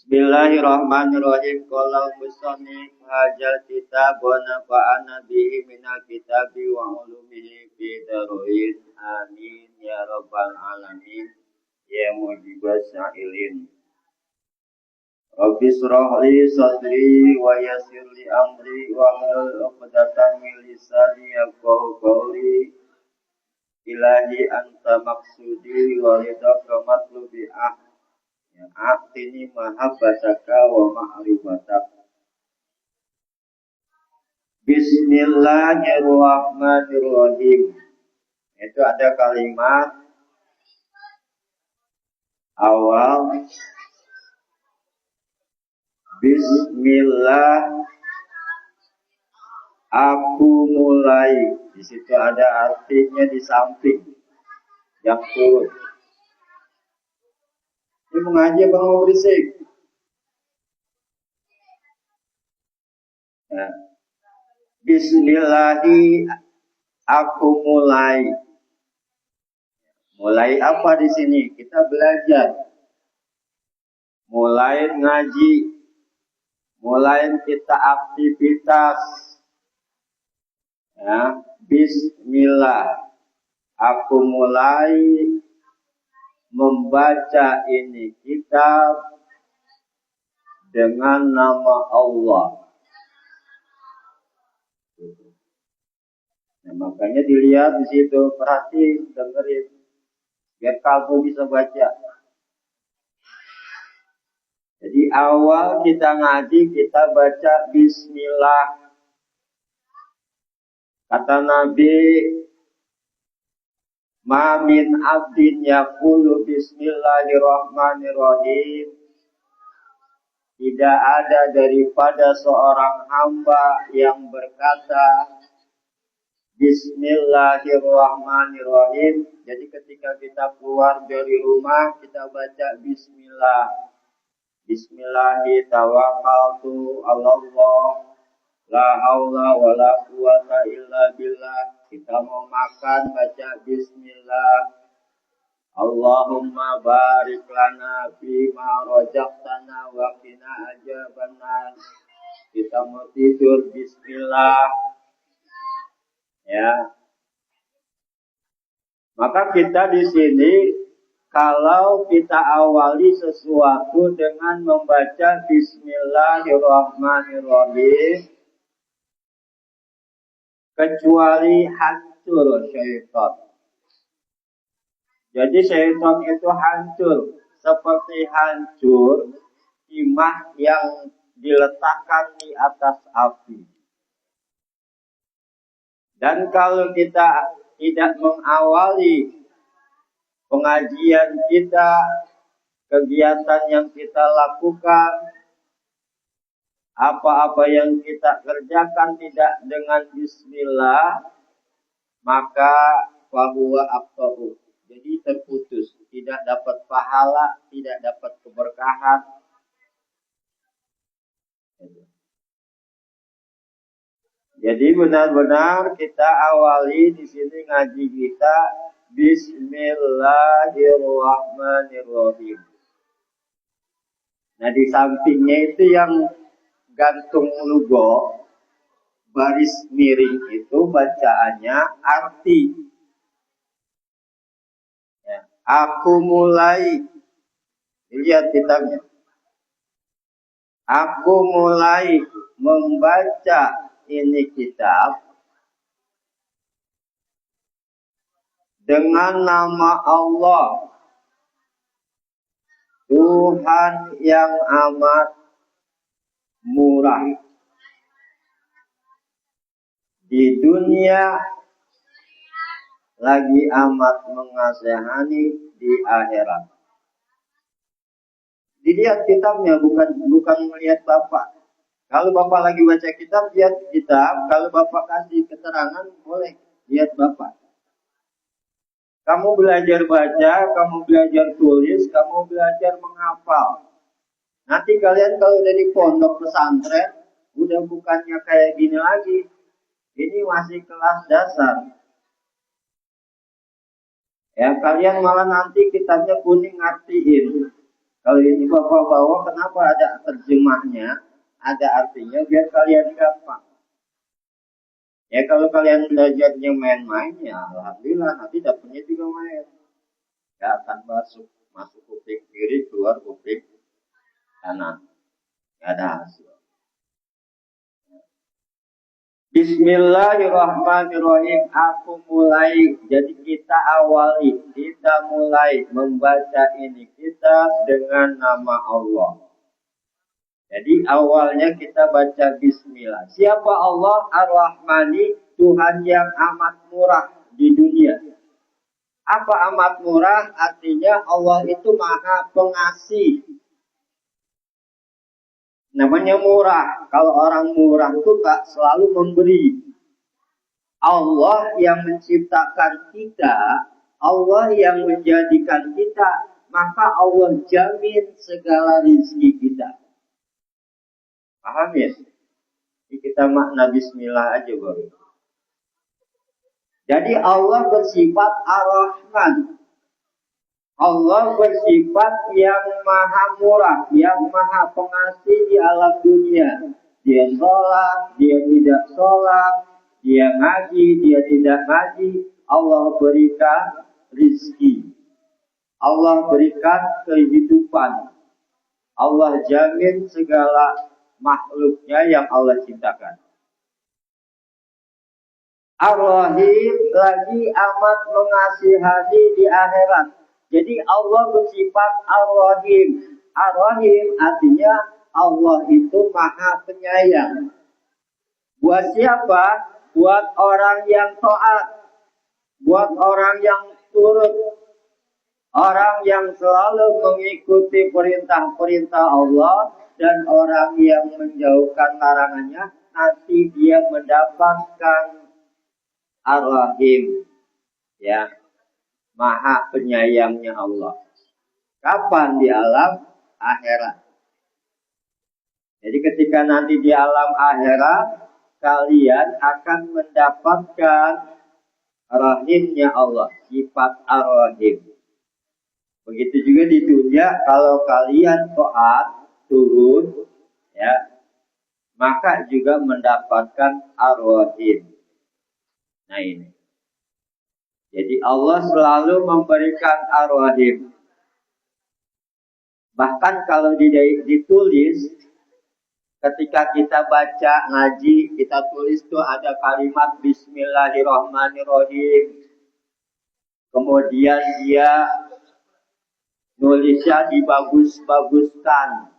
Bismillahirrahmanirrahim. Qala musannif hadzal kitab wa nafa'ana bihi minal kitabi wa ulumihi fi daruin. Amin ya rabbal alamin. Ya mujibas sa'ilin. Rabbi shrah li sadri wa yassir li amri wa hlul 'uqdatam min lisani yafqahu qawli. Ilahi anta maksudi wa ridaka matlubi A'tini mahabbataka wa ma'rifatak. Bismillahirrahmanirrahim. Itu ada kalimat awal. Bismillah, aku mulai. Di situ ada artinya di samping yang turun. Ini mengaji apa mau berisik? Nah. Bismillahi, aku mulai. Mulai apa di sini? Kita belajar. Mulai ngaji. Mulai kita aktivitas. Ya. Bismillah, aku mulai membaca ini kitab dengan nama Allah. Nah, makanya dilihat di situ, perhati, dengerin, biar kamu bisa baca. Jadi awal kita ngaji, kita baca Bismillah. Kata Nabi, Ma min abdin yaqulu bismillahirrahmanirrahim. Tidak ada daripada seorang hamba yang berkata Bismillahirrahmanirrahim. Jadi ketika kita keluar dari rumah, kita baca Bismillah. Bismillahi tawakkaltu 'alallah. La haula wa la quwata illa billah. Kita mau makan, baca Bismillah. Allahumma barik lana fima razaqtana wa qina adzabannar. Kita mau tidur Bismillah. Ya. Maka kita di sini kalau kita awali sesuatu dengan membaca Bismillahirrahmanirrahim, kecuali hancur syaitan. Jadi syaitan itu hancur seperti hancur timah yang diletakkan di atas api. Dan kalau kita tidak mengawali pengajian kita, kegiatan yang kita lakukan, apa-apa yang kita kerjakan tidak dengan Bismillah, maka fahuwa aqta'u. Jadi terputus, tidak dapat pahala, tidak dapat keberkahan. Jadi benar-benar kita awali di sini ngaji kita Bismillahirrahmanirrahim. Nah di sampingnya itu yang gantung logo baris miring itu bacaannya arti. Ya, aku mulai, lihat kitabnya. Aku mulai membaca ini kitab dengan nama Allah, Tuhan yang amat murah di dunia, lagi amat mengasihani di akhirat. Dilihat kitabnya, bukan melihat Bapak. Kalau Bapak lagi baca kitab, lihat kitab. Kalau Bapak kasih keterangan, boleh lihat Bapak. Kamu belajar baca, kamu belajar tulis, kamu belajar menghafal. Nanti kalian kalau dari pondok pesantren, udah bukannya kayak gini lagi. Ini masih kelas dasar. Ya, kalian malah nanti kitabnya kuning ngertiin. Kalau ini Bapak bawa, kenapa ada terjemahnya, ada artinya, biar kalian gampang. Ya kalau kalian belajarnya main-main, ya alhamdulillah nanti dapatnya juga main. Ya akan masuk kuping kiri, keluar kuping kanan. Gak ada hasil. Bismillahirrahmanirrahim. Aku mulai. Jadi kita awali, kita mulai membaca ini kitab dengan nama Allah. Jadi awalnya kita baca Bismillah. Siapa Allah? Ar-Rahmani, Tuhan yang amat murah di dunia. Apa amat murah? Artinya Allah itu maha pengasih. Namanya murah. Kalau orang murah itu tak selalu memberi. Allah yang menciptakan kita, Allah yang menjadikan kita, maka Allah jamin segala rezeki kita. Paham ya? Ini kita makna Bismillah aja baru. Jadi Allah bersifat Ar-Rahman. Allah bersifat yang maha murah, yang maha pengasih di alam dunia. Dia sholat, dia tidak sholat, dia ngaji, dia tidak ngaji. Allah berikan rizki. Allah berikan kehidupan. Allah jamin segala makhluknya yang Allah ciptakan. Ar-Rahim lagi amat mengasihani di akhirat. Jadi Allah bersifat Ar-Rahim. Ar-Rahim artinya Allah itu maha penyayang. Buat siapa? Buat orang yang taat. Buat orang yang turut. Orang yang selalu mengikuti perintah-perintah Allah. Dan orang yang menjauhkan larangannya. Nanti dia mendapatkan Ar-Rahim. Ya. Maha penyayangnya Allah. Kapan? Di alam akhirat. Jadi ketika nanti di alam akhirat, kalian akan mendapatkan rahimnya Allah. Sifat ar-rahim. Begitu juga di dunia, kalau kalian taat, turun, ya, maka juga mendapatkan ar-rahim. Nah ini. Jadi Allah selalu memberikan ar-rahim. Bahkan kalau ditulis, ketika kita baca ngaji, kita tulis tuh ada kalimat Bismillahirrahmanirrahim. Kemudian dia nulisnya dibagus-baguskan,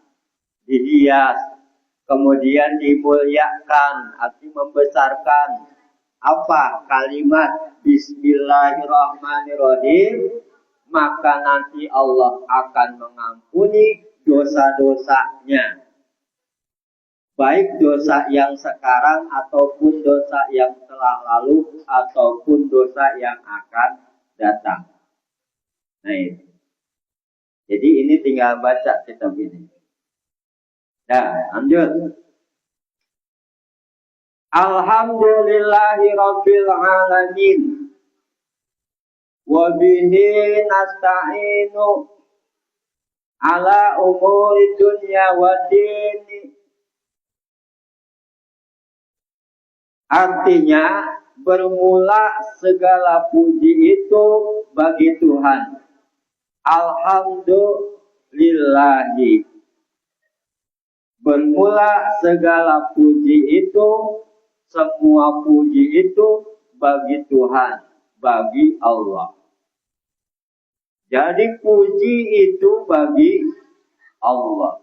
dihias, kemudian dimuliakan, artinya membesarkan. Apa kalimat Bismillahirrahmanirrahim, maka nanti Allah akan mengampuni dosa-dosanya. Baik dosa yang sekarang ataupun dosa yang telah lalu ataupun dosa yang akan datang. Nah ini. Jadi ini tinggal baca kitab ini. Nah, lanjut. Alhamdulillahi Rabbil Alamin. Wa bihi nasta'inu ala umuri dunya wa dini. Artinya, bermula segala puji itu bagi Tuhan. Alhamdulillahi. Bermula segala puji itu, semua puji itu bagi Tuhan, bagi Allah. Jadi puji itu bagi Allah.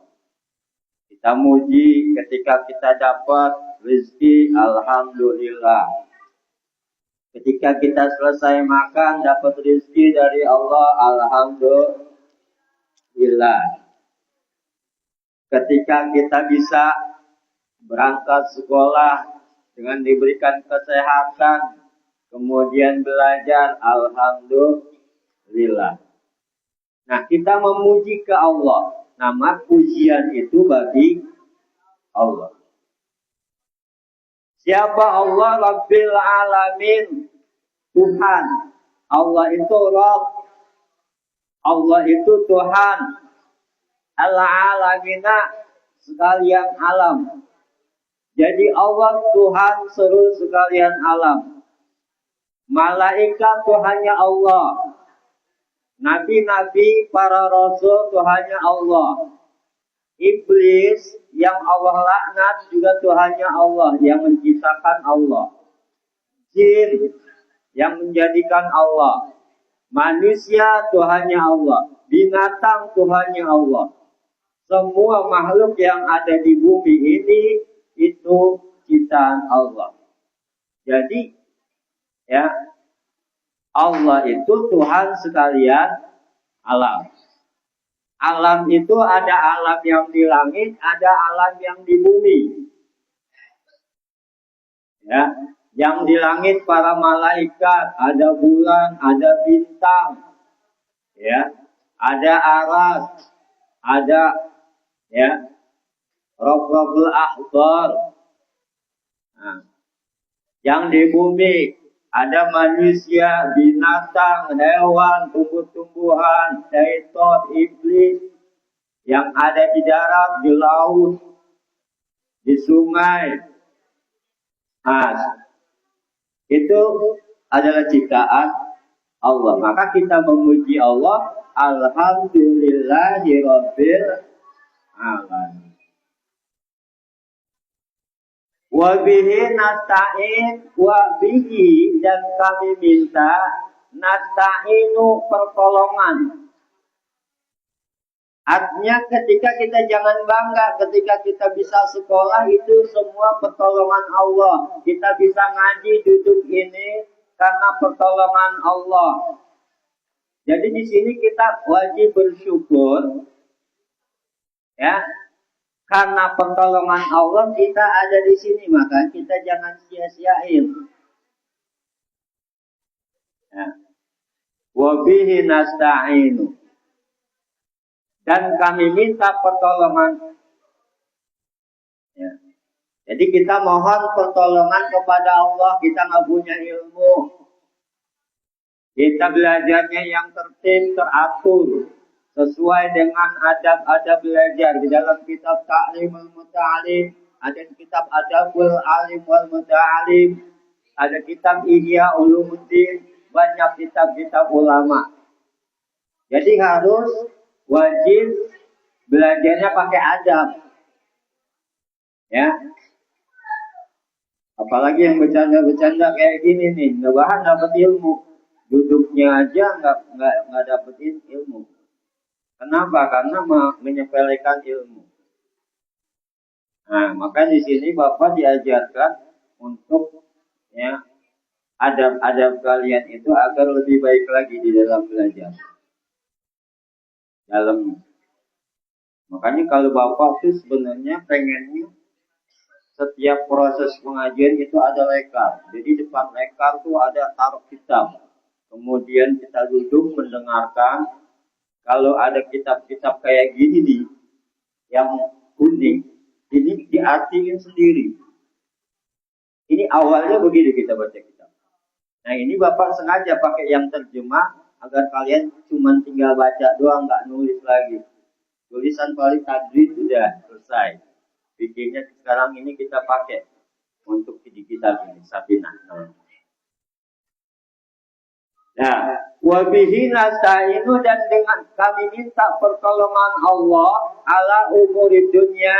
Kita muji ketika kita dapat rezeki, alhamdulillah. Ketika kita selesai makan, dapat rezeki dari Allah, alhamdulillah. Ketika kita bisa berangkat sekolah dengan diberikan kesehatan, kemudian belajar, alhamdulillah. Nah, kita memuji ke Allah. Nama pujian itu bagi Allah. Siapa Allah? Rabbil Alamin. Tuhan. Allah itu Rabb. Allah itu Tuhan. al-alamina, sekalian alam. Jadi Allah Tuhan seluruh sekalian alam. Malaikat Tuhannya Allah. Nabi-nabi, para rasul Tuhannya Allah. Iblis yang Allah laknat juga Tuhannya Allah, yang menciptakan Allah. Jin yang menjadikan Allah. Manusia Tuhannya Allah. Binatang Tuhannya Allah. Semua makhluk yang ada di bumi ini itu ciptaan Allah. Jadi ya, Allah itu Tuhan sekalian alam. Alam itu ada alam yang di langit, ada alam yang di bumi. Ya, yang di langit para malaikat, ada bulan, ada bintang. Ya, ada aras, ada ya Rabbul Akbar. Nah, yang di bumi ada manusia, binatang, hewan, tumbuh-tumbuhan, syaitan, iblis. Yang ada di darat, di laut, di sungai. Nah, itu adalah ciptaan Allah. Maka kita memuji Allah, alhamdulillahirabbil alamin. Wa bihi nasta'in, wa bihi, dan kami minta nasta'inu, pertolongan. Artinya ketika kita jangan bangga ketika kita bisa sekolah, itu semua pertolongan Allah. Kita bisa ngaji, duduk ini karena pertolongan Allah. Jadi di sini kita wajib bersyukur, ya. Karena pertolongan Allah kita ada di sini, maka kita jangan sia-siain. Ya. Wa bihi nasta'inu. Dan kami minta pertolongan. Ya. Jadi kita mohon pertolongan kepada Allah. Kita nggak punya ilmu. Kita belajarnya yang tertib, teratur, sesuai dengan adab-adab belajar. Di dalam kitab Ta'lim al-Muta'alim, ada kitab Adabul Alim wal Muta'alim, ada kitab Ihya Ulumuddin, banyak kitab-kitab ulama. Jadi harus wajib belajarnya pakai adab. Ya. Apalagi yang bercanda-bercanda kayak gini nih, nggak bahan dapat ilmu. Duduknya aja nggak dapetin ilmu. Kenapa? Karena menyepelekan ilmu. Nah, maka di sini Bapak diajarkan untuk ya adab-adab kalian itu agar lebih baik lagi di dalam belajar. Makanya kalau Bapak itu sebenarnya pengennya setiap proses pengajian itu ada lekar. Jadi depan lekar tuh ada taruh kitab. Kemudian kita duduk mendengarkan. Kalau ada kitab-kitab kayak gini nih, yang unik, ini diartiin sendiri. Ini awalnya begini kita baca kitab. Nah ini Bapak sengaja pakai yang terjemah, agar kalian cuma tinggal baca doang, nggak nulis lagi. Tulisan paling tajwid sudah selesai. Bikinnya sekarang ini kita pakai untuk di kitab ini, Safinah. Nah, wabihi nasta'inu, dan dengan kami minta pertolongan Allah ala umuri dunia,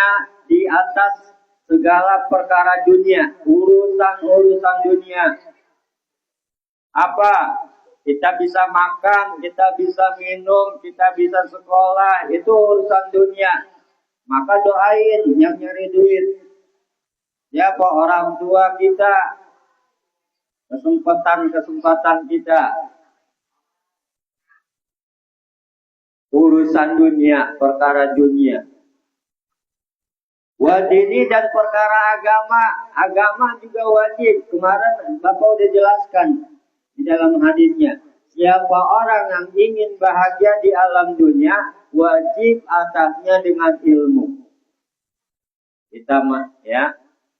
di atas segala perkara dunia, urusan-urusan dunia. Apa? Kita bisa makan, kita bisa minum, kita bisa sekolah, itu urusan dunia. Maka doain yang nyari duit. Ya, Pak, orang tua kita, kesempatan kita. Urusan dunia, perkara dunia. Wadini, dan perkara agama. Agama juga wajib. Kemarin Bapak udah jelaskan di dalam hadisnya. Siapa orang yang ingin bahagia di alam dunia, wajib atasnya dengan ilmu. Kita ya,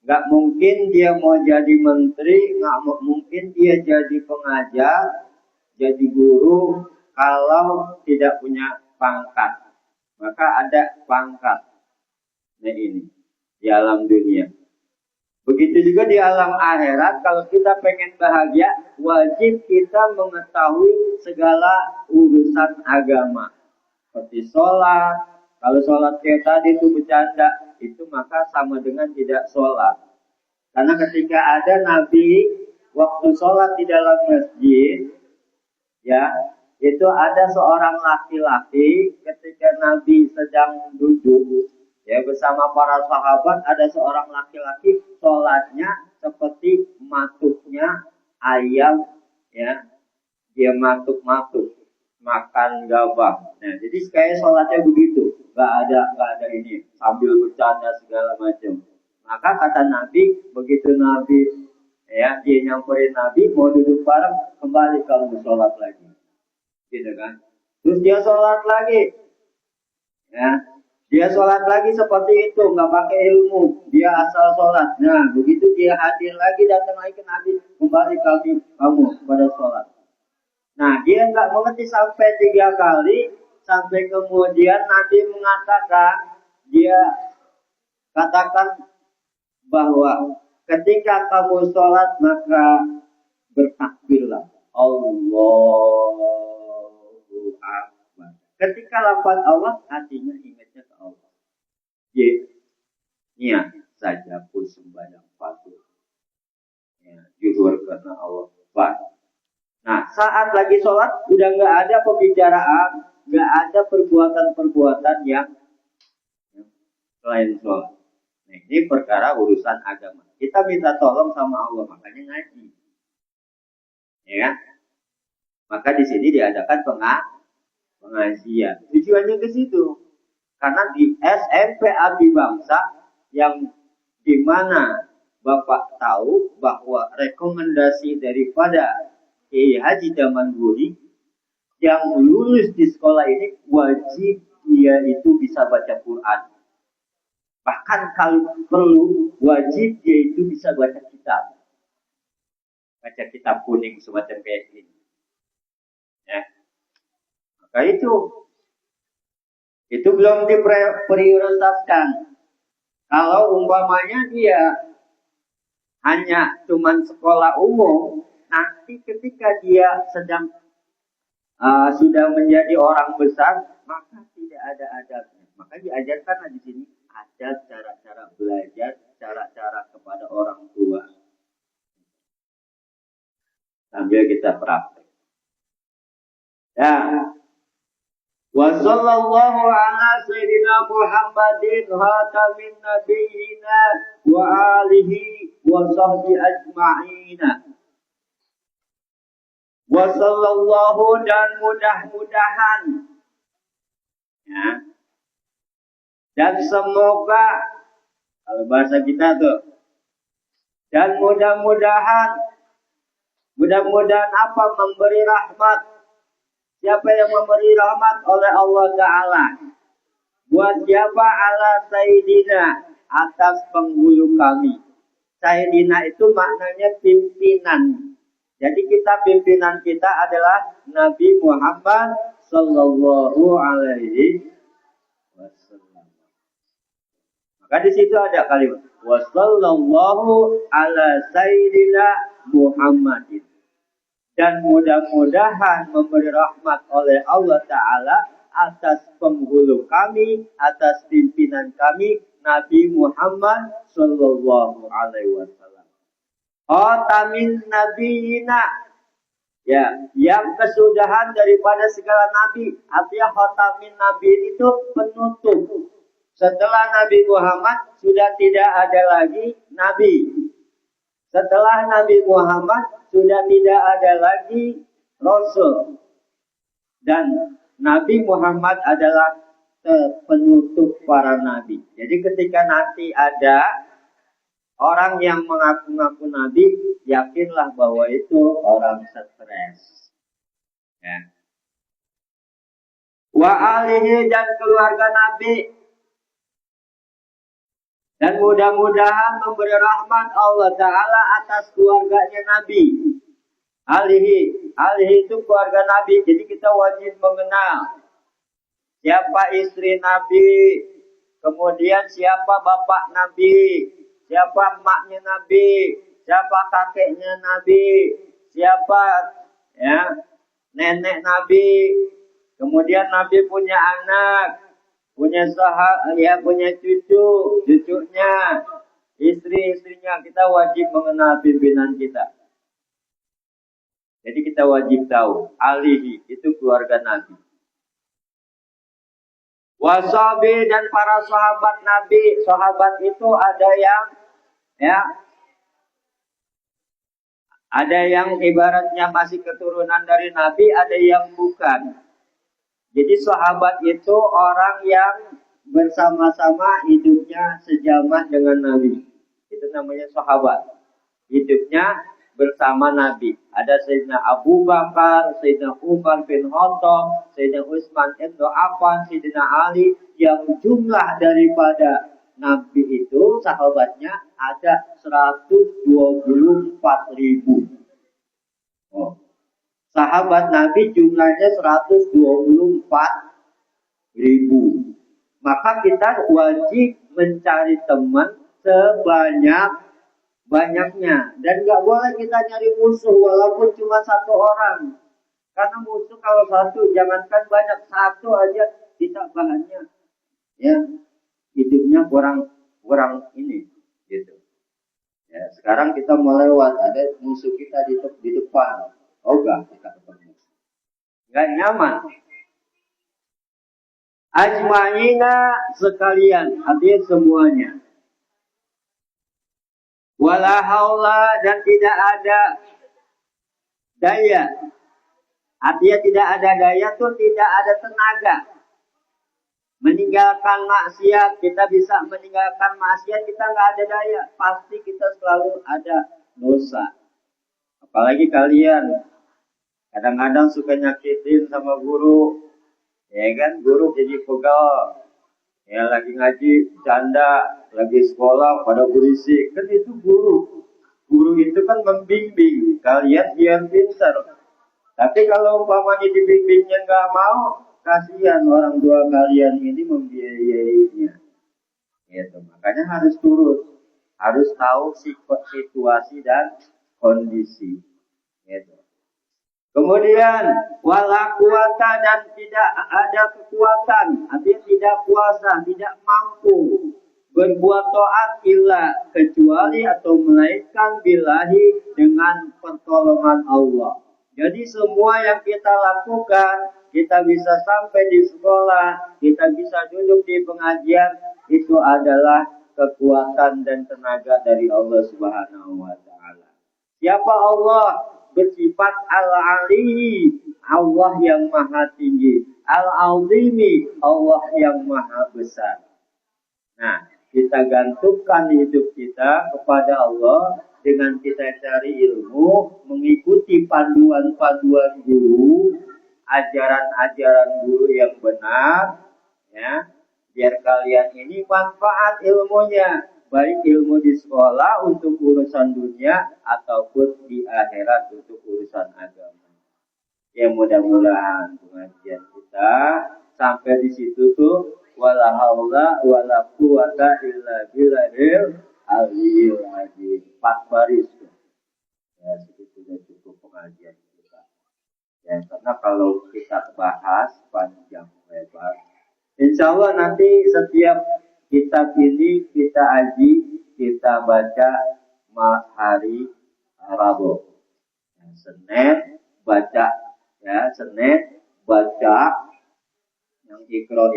nggak mungkin dia mau jadi menteri, nggak mungkin dia jadi pengajar, jadi guru, kalau tidak punya pangkat. maka ada pangkat. Nah ini di alam dunia. Begitu juga di alam akhirat, kalau kita pengen bahagia, wajib kita mengetahui segala urusan agama. Seperti sholat, kalau sholat kayak tadi itu bercanda, itu maka sama dengan tidak sholat. Karena ketika ada Nabi, waktu sholat di dalam masjid, ya, itu ada seorang laki-laki ketika Nabi sedang duduk, ya, bersama para sahabat, ada seorang laki-laki sholatnya seperti matuknya ayam, ya, dia matuk-matuk makan gabah. Nah, jadi kayak sholatnya begitu, nggak ada ini sambil bercanda segala macam. Maka kata Nabi, begitu Nabi, ya, dia nyamperin Nabi mau duduk bareng, kembali kamu sholat lagi, gitu kan? Terus dia sholat lagi, ya. Dia sholat lagi seperti itu, nggak pakai ilmu. Dia asal sholat. Nah, begitu dia hadir lagi, datang lagi ke Nabi, kembali kamu pada sholat. Nah, dia nggak mengerti sampai 3 kali, sampai kemudian Nabi mengatakan, dia katakan bahwa ketika kamu sholat, maka bertakbirlah. Allahu Akbar. Ketika lafaz Allah, hatinya ingatnya ke Allah. Niat saja pun sembahyang patuh. Ya, jujur karena Allah. Nah, saat lagi sholat, udah nggak ada pembicaraan, nggak ada perbuatan-perbuatan yang selain sholat. Nah, ini perkara urusan agama. Kita minta tolong sama Allah, makanya ngaji. Ya, maka di sini diadakan pengajian. Tujuannya ke situ. Karena di SMP Abdi Bangsa yang dimana Bapak tahu bahwa rekomendasi daripada Kiai Haji Damanguri yang lulus di sekolah ini wajib dia itu bisa baca Quran. Bahkan kalau perlu wajib dia itu bisa baca kitab. Baca kitab kuning semacam kayak ini. Ya. Maka itu belum diprioritaskan. Kalau umpamanya dia hanya cuman sekolah umum, nanti ketika dia sedang sudah menjadi orang besar, maka tidak ada adabnya. Maka diajarkan di sini ada cara-cara belajar, cara-cara kepada orang tua. Sambil kita praktek. Ya. Wa sallallahu ala sayyidina Muhammadin khatamin nabiyina wa alihi wa sahbihi ajma'ina. Wa sallallahu, dan mudah-mudahan, ya, dan semoga, kalau bahasa kita tuh, dan mudah-mudahan apa? Memberi rahmat. Siapa yang memberi rahmat? Oleh Allah Ta'ala. Buat siapa? Ala Sayyidina, atas penghulu kami. Sayyidina itu maknanya pimpinan. Jadi pimpinan kita adalah Nabi Muhammad Sallallahu Alaihi Wasallam. Maka di situ ada kalimat Wasallallahu ala Sayyidina Muhammadin. Dan mudah-mudahan memberi rahmat oleh Allah Ta'ala atas penghulu kami, atas pimpinan kami, Nabi Muhammad Sallallahu Alaihi Wasallam. Khatamin nabiyina, ya, yang kesudahan daripada segala nabi. Artinya khatamin nabiyin itu penutup. Setelah Nabi Muhammad sudah tidak ada lagi nabi. Setelah Nabi Muhammad sudah tidak ada lagi Rasul. Dan Nabi Muhammad adalah penutup para nabi. Jadi ketika nanti ada orang yang mengaku-ngaku nabi, yakinlah bahwa itu orang stres. Ya. Wa alihi, dan keluarga nabi. Dan mudah-mudahan memberi rahmat Allah Ta'ala atas keluarganya Nabi. Alihi itu keluarga Nabi. Jadi kita wajib mengenal. siapa istri Nabi, kemudian siapa bapak Nabi, siapa emaknya Nabi, siapa kakeknya Nabi, siapa ya nenek Nabi, kemudian Nabi punya anak, punya punya cucunya, istri-istrinya. Kita wajib mengenal pimpinan kita. Jadi kita wajib tahu alihi itu keluarga Nabi. Wasabi dan para sahabat Nabi. Sahabat itu ada yang ada yang ibaratnya masih keturunan dari Nabi, ada yang bukan. Jadi sahabat itu orang yang bersama-sama hidupnya sejaman dengan Nabi. Itu namanya sahabat. Hidupnya bersama Nabi. Ada Sayyidina Abu Bakar, Sayyidina Umar bin Khattab, Sayyidina Utsman bin Affan, Sayyidina Ali, yang jumlah daripada Nabi itu sahabatnya ada 124.000. Oh. Sahabat Nabi jumlahnya 124.000. Maka kita wajib mencari teman sebanyak-banyaknya. Dan gak boleh kita nyari musuh walaupun cuma satu orang. Karena musuh kalau satu, jangankan banyak, satu aja kita bahannya. Ya, hidupnya kurang ini. Gitu. Ya, sekarang kita mau lewat, ada musuh kita di depan. Oh enggak, kita ketemu. Enggak nyaman. Ajma'ina sekalian, artinya semuanya. Wala haula dan tidak ada daya. Artinya tidak ada daya itu tidak ada tenaga. Meninggalkan maksiat, kita bisa meninggalkan maksiat, kita nggak ada daya. Pasti kita selalu ada dosa. Apalagi kalian kadang-kadang suka nyakitin sama guru. Ya kan, guru jadi pegal. Ya lagi ngaji, bercanda, lagi sekolah pada berisik. Kan itu guru. Guru itu kan membimbing kalian biar pintar. Tapi kalau umpamanya dibimbingnya nggak mau, kasihan orang tua kalian ini membiayainya. Gitu. Makanya harus turun, harus tahu situasi dan kondisi. Gitu. Kemudian wala kuwata dan tidak ada kekuatan, artinya tidak kuasa, tidak mampu berbuat taat illa kecuali atau melainkan billahi dengan pertolongan Allah. Jadi semua yang kita lakukan, kita bisa sampai di sekolah, kita bisa duduk di pengajian, itu adalah kekuatan dan tenaga dari Allah Subhanahu wa taala. Siapa Allah? Bersifat al-ali, Allah yang maha tinggi, al-azimi, Allah yang maha besar. Nah, kita gantungkan hidup kita kepada Allah dengan kita cari ilmu, mengikuti panduan-panduan guru, ajaran-ajaran guru yang benar, ya, biar kalian ini manfaat ilmunya. Baik ilmu di sekolah untuk urusan dunia ataupun di akhirat untuk urusan agama. Ya mudah-mudahan pengajian kita sampai di situ tuh wala haula wala quwata illa billahil aliyil azim. 4 baris. Ya segitu sudah cukup pengajian kita. Ya karena kalau kita bahas panjang lebar, insya Allah nanti setiap kitab ini kita aji, kita baca hari Rabu. Senin baca, ya Senin baca yang ikro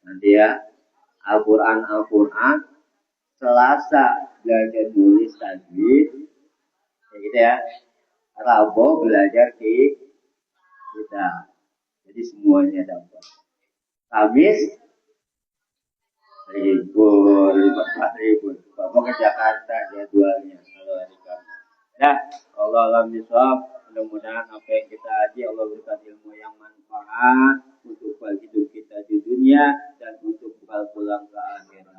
nanti ya Al-Quran. Selasa belajar nulis tajwid, ya gitu ya. Rabu belajar kita, jadi semuanya dapat. Kamis 1.000, 4.000. Bapak ke Jakarta jadwalnya kalau hari Kamis. Nah, Allah alam bisawab. Mudah-mudahan apa yang kita aji Allah berikan ilmu yang manfaat untuk hidup kita di dunia dan untuk bekal pulang ke akhirat.